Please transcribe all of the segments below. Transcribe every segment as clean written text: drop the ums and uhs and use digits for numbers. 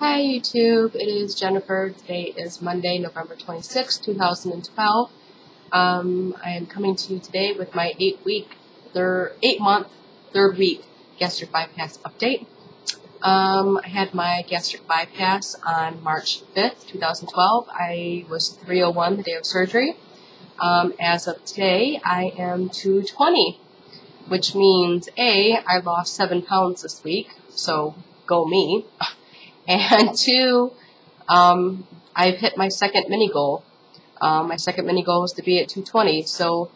Hi YouTube, it is Jennifer. Today is Monday, November 26, 2012. I am coming to you today with my 8-month, third week gastric bypass update. I had my gastric bypass on March 5th, 2012. I was 301 the day of surgery. As of today, I am 220, which means I lost 7 pounds this week, so go me. And 2, I've hit my second mini goal. My second mini goal was to be at 220, so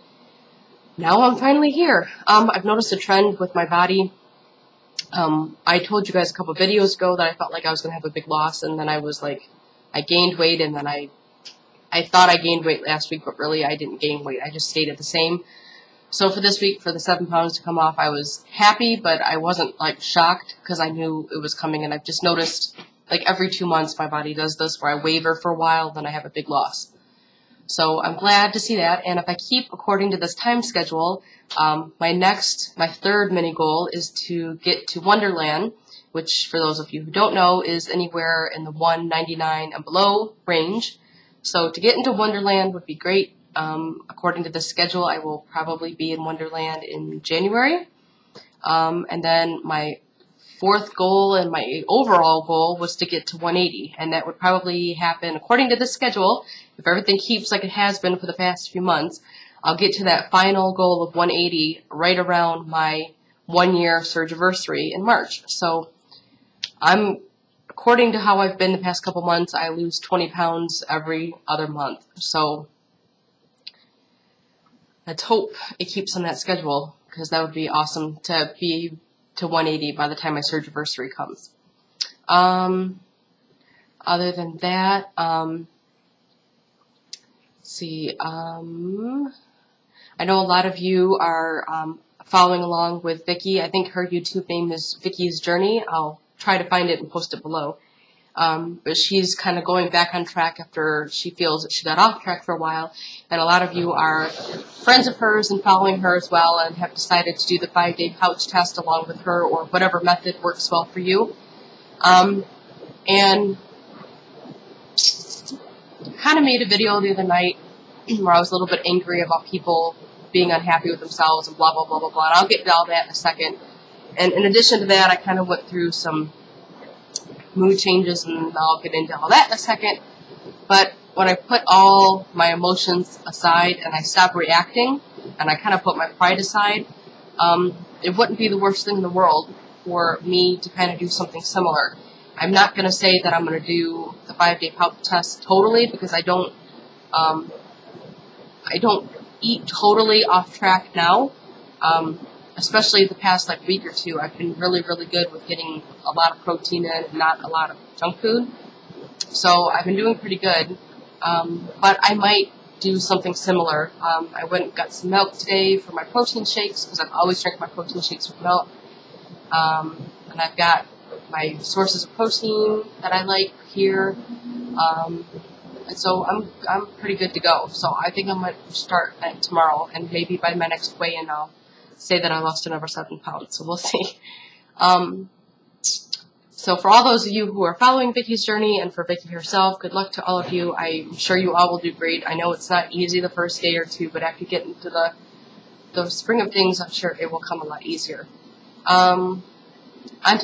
now I'm finally here. I've noticed a trend with my body. I told you guys a couple videos ago that I felt like I was going to have a big loss, and then I gained weight, and then I thought I gained weight last week, but really I didn't gain weight. I just stayed at the same. So for this week, for the 7 pounds to come off, I was happy, but I wasn't shocked because I knew it was coming. And I've just noticed every 2 months my body does this where I waver for a while, then I have a big loss. So I'm glad to see that. And if I keep according to this time schedule, my third mini goal is to get to Wonderland, which for those of you who don't know is anywhere in the 199 and below range. So to get into Wonderland would be great. According to the schedule, I will probably be in Wonderland in January. And then my fourth goal and my overall goal was to get to 180. And that would probably happen, according to the schedule, if everything keeps like it has been for the past few months, I'll get to that final goal of 180 right around my 1-year surgiversary in March. So according to how I've been the past couple months, I lose 20 pounds every other month. So let's hope it keeps on that schedule, because that would be awesome to be to 180 by the time my surgiversary comes. Other than that, let's see, I know a lot of you are following along with Vicky. I think her YouTube name is Vicky's Journey. I'll try to find it and post it below. But she's kind of going back on track after she feels that she got off track for a while. And a lot of you are friends of hers and following her as well and have decided to do the 5-day pouch test along with her, or whatever method works well for you. And kind of made a video the other night where I was a little bit angry about people being unhappy with themselves and blah, blah, blah, blah, blah. And I'll get to all that in a second. And in addition to that, I kind of went through some mood changes, and I'll get into all that in a second. But when I put all my emotions aside and I stop reacting and I kind of put my pride aside, it wouldn't be the worst thing in the world for me to kind of do something similar. I'm not going to say that I'm going to do the 5-day pouch test totally, because I don't eat totally off track now. Especially the past week or two, I've been really, really good with getting a lot of protein in and not a lot of junk food. So I've been doing pretty good. But I might do something similar. I went and got some milk today for my protein shakes, because I've always drank my protein shakes with milk. And I've got my sources of protein that I like here. And so I'm pretty good to go. So I think I'm going to start that tomorrow, and maybe by my next weigh-in I'll say that I lost another 7 pounds, so we'll see. So for all those of you who are following Vicky's journey, and for Vicky herself, good luck to all of you. I'm sure you all will do great. I know it's not easy the first day or two, but after you get into the spring of things, I'm sure it will come a lot easier. Onto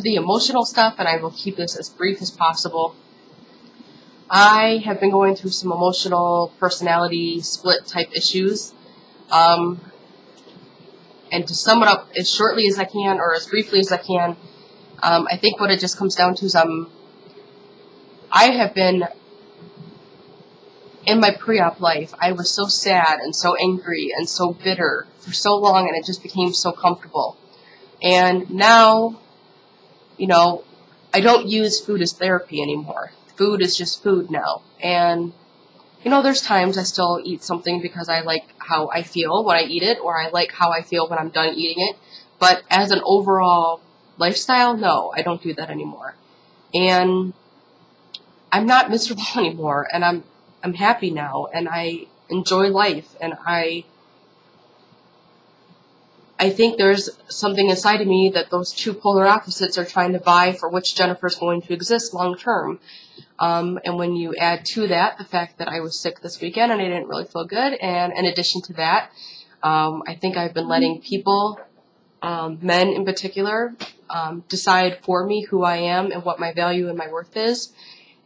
the emotional stuff, and I will keep this as brief as possible. I have been going through some emotional personality split type issues. And to sum it up as shortly as I can, or as briefly as I can, I think what it just comes down to is I have been, in my pre-op life, I was so sad and so angry and so bitter for so long, and it just became so comfortable. And now, I don't use food as therapy anymore. Food is just food now. And there's times I still eat something because I like how I feel when I eat it, or I like how I feel when I'm done eating it. But as an overall lifestyle, no, I don't do that anymore. And I'm not miserable anymore, and I'm happy now, and I enjoy life, and I I think there's something inside of me that those two polar opposites are trying to vie for which Jennifer's going to exist long term. And when you add to that the fact that I was sick this weekend and I didn't really feel good, and in addition to that, I think I've been letting people, men in particular, decide for me who I am and what my value and my worth is.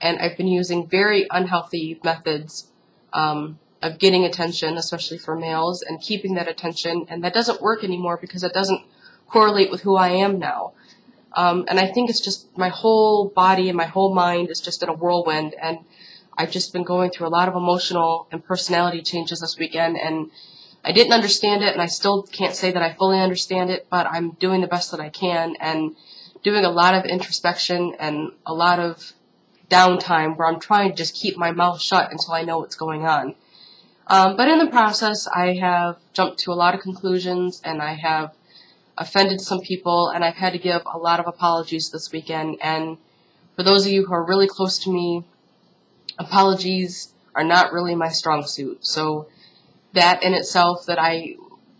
And I've been using very unhealthy methods of getting attention, especially for males, and keeping that attention. And that doesn't work anymore because it doesn't correlate with who I am now. And I think it's just my whole body and my whole mind is just in a whirlwind. And I've just been going through a lot of emotional and personality changes this weekend. And I didn't understand it, and I still can't say that I fully understand it, but I'm doing the best that I can and doing a lot of introspection and a lot of downtime where I'm trying to just keep my mouth shut until I know what's going on. But in the process, I have jumped to a lot of conclusions, and I have offended some people, and I've had to give a lot of apologies this weekend. And for those of you who are really close to me, apologies are not really my strong suit. So that in itself, that I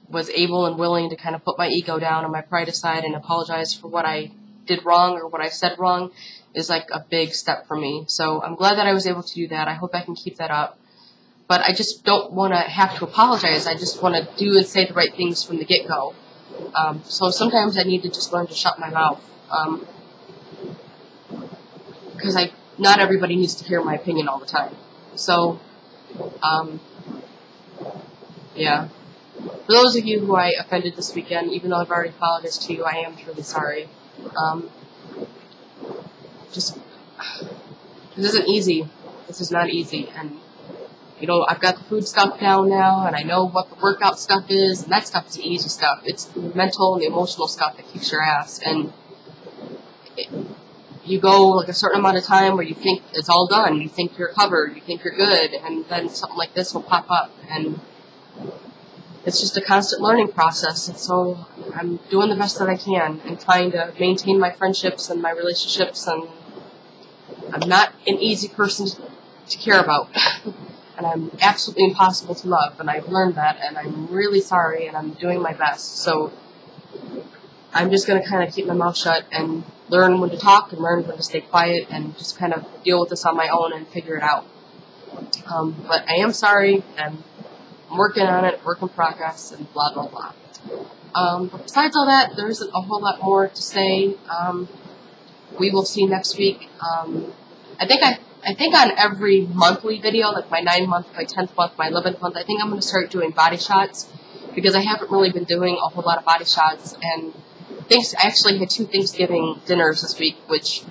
was able and willing to kind of put my ego down and my pride aside and apologize for what I did wrong or what I said wrong, is like a big step for me. So I'm glad that I was able to do that. I hope I can keep that up. But I just don't want to have to apologize. I just want to do and say the right things from the get-go. So sometimes I need to just learn to shut my mouth. Because not everybody needs to hear my opinion all the time. So, yeah. For those of you who I offended this weekend, even though I've already apologized to you, I am truly sorry. This isn't easy. This is not easy. And, you know, I've got the food stuff down now, and I know what the workout stuff is, and that stuff is the easy stuff. It's the mental and the emotional stuff that kicks your ass. And you go like a certain amount of time where you think it's all done, you think you're covered, you think you're good, and then something like this will pop up. And it's just a constant learning process. And so I'm doing the best that I can and trying to maintain my friendships and my relationships. And I'm not an easy person to care about. And I'm absolutely impossible to love. And I've learned that. And I'm really sorry. And I'm doing my best. So I'm just going to kind of keep my mouth shut and learn when to talk and learn when to stay quiet and just kind of deal with this on my own and figure it out. But I am sorry. And I'm working on it, work in progress, and blah, blah, blah. But besides all that, there isn't a whole lot more to say. We will see next week. I think on every monthly video, like my 9th-month, my 10th month, my 11th month, I think I'm going to start doing body shots because I haven't really been doing a whole lot of body shots. And I actually had 2 Thanksgiving dinners this week, which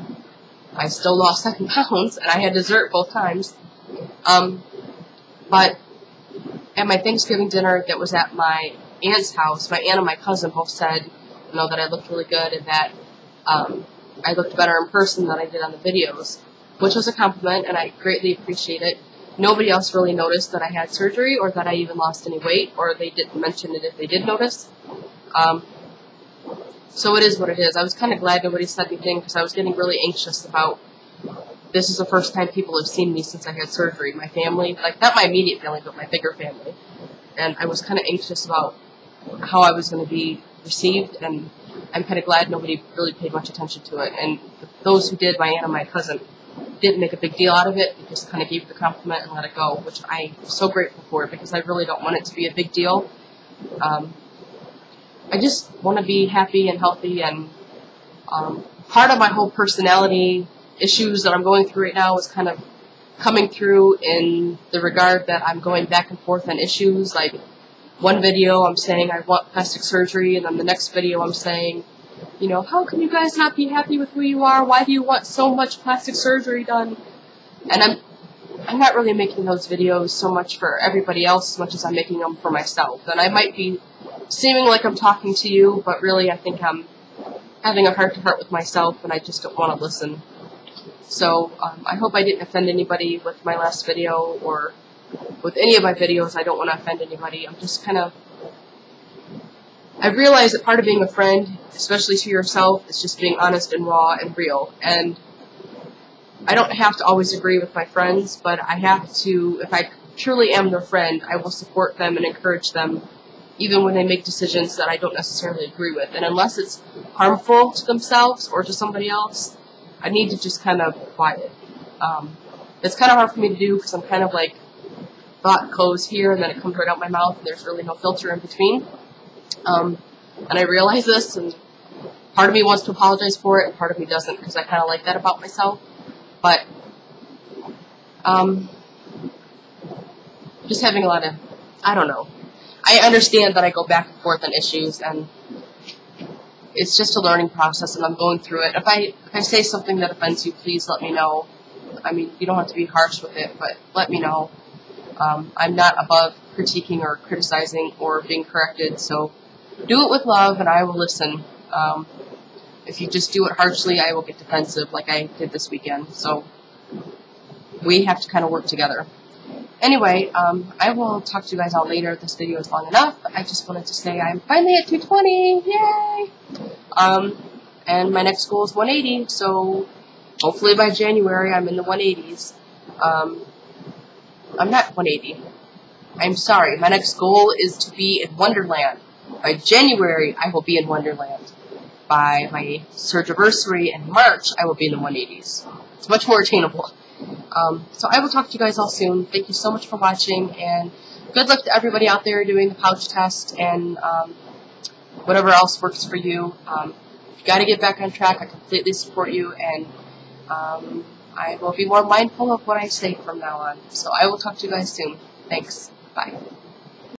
I still lost 7 pounds, and I had dessert both times. But at my Thanksgiving dinner that was at my aunt's house, my aunt and my cousin both said, you know, that I looked really good and that I looked better in person than I did on the videos, which was a compliment, and I greatly appreciate it. Nobody else really noticed that I had surgery or that I even lost any weight, or they didn't mention it if they did notice. So it is what it is. I was kind of glad nobody said anything because I was getting really anxious about this is the first time people have seen me since I had surgery. My family, like not my immediate family, but my bigger family. And I was kind of anxious about how I was going to be received, and I'm kind of glad nobody really paid much attention to it. And those who did, my aunt and my cousin, didn't make a big deal out of it. They just kind of gave the compliment and let it go, which I'm so grateful for because I really don't want it to be a big deal. I just want to be happy and healthy, and part of my whole personality issues that I'm going through right now is kind of coming through in the regard that I'm going back and forth on issues. Like one video I'm saying I want plastic surgery, and then the next video I'm saying, you know, how can you guys not be happy with who you are? Why do you want so much plastic surgery done? And I'm not really making those videos so much for everybody else as much as I'm making them for myself. And I might be seeming like I'm talking to you, but really I think I'm having a heart-to-heart with myself, and I just don't want to listen. So I hope I didn't offend anybody with my last video or with any of my videos. I don't want to offend anybody. I'm just kind of... I've realized that part of being a friend, especially to yourself, is just being honest and raw and real. And I don't have to always agree with my friends, but I have to, if I truly am their friend, I will support them and encourage them even when they make decisions that I don't necessarily agree with. And unless it's harmful to themselves or to somebody else, I need to just kind of be quiet. It's kind of hard for me to do because I'm kind of like, thought goes here and then it comes right out my mouth and there's really no filter in between. And I realize this, and part of me wants to apologize for it and part of me doesn't, because I kind of like that about myself. But just having a lot of, I don't know. I understand that I go back and forth on issues, and it's just a learning process, and I'm going through it. If I say something that offends you, please let me know. I mean, you don't have to be harsh with it, but let me know. I'm not above critiquing or criticizing or being corrected, so do it with love, and I will listen. If you just do it harshly, I will get defensive like I did this weekend. So we have to kind of work together. Anyway, I will talk to you guys all later. This video is long enough. I just wanted to say I'm finally at 220. Yay! And my next goal is 180. So hopefully by January I'm in the 180s. I'm not 180. I'm sorry. My next goal is to be in Wonderland. By January, I will be in Wonderland. By my surgiversary in March, I will be in the 180s. It's much more attainable. So I will talk to you guys all soon. Thank you so much for watching, and good luck to everybody out there doing the pouch test and whatever else works for you. If you got to get back on track, I completely support you, and I will be more mindful of what I say from now on. So I will talk to you guys soon. Thanks. Bye.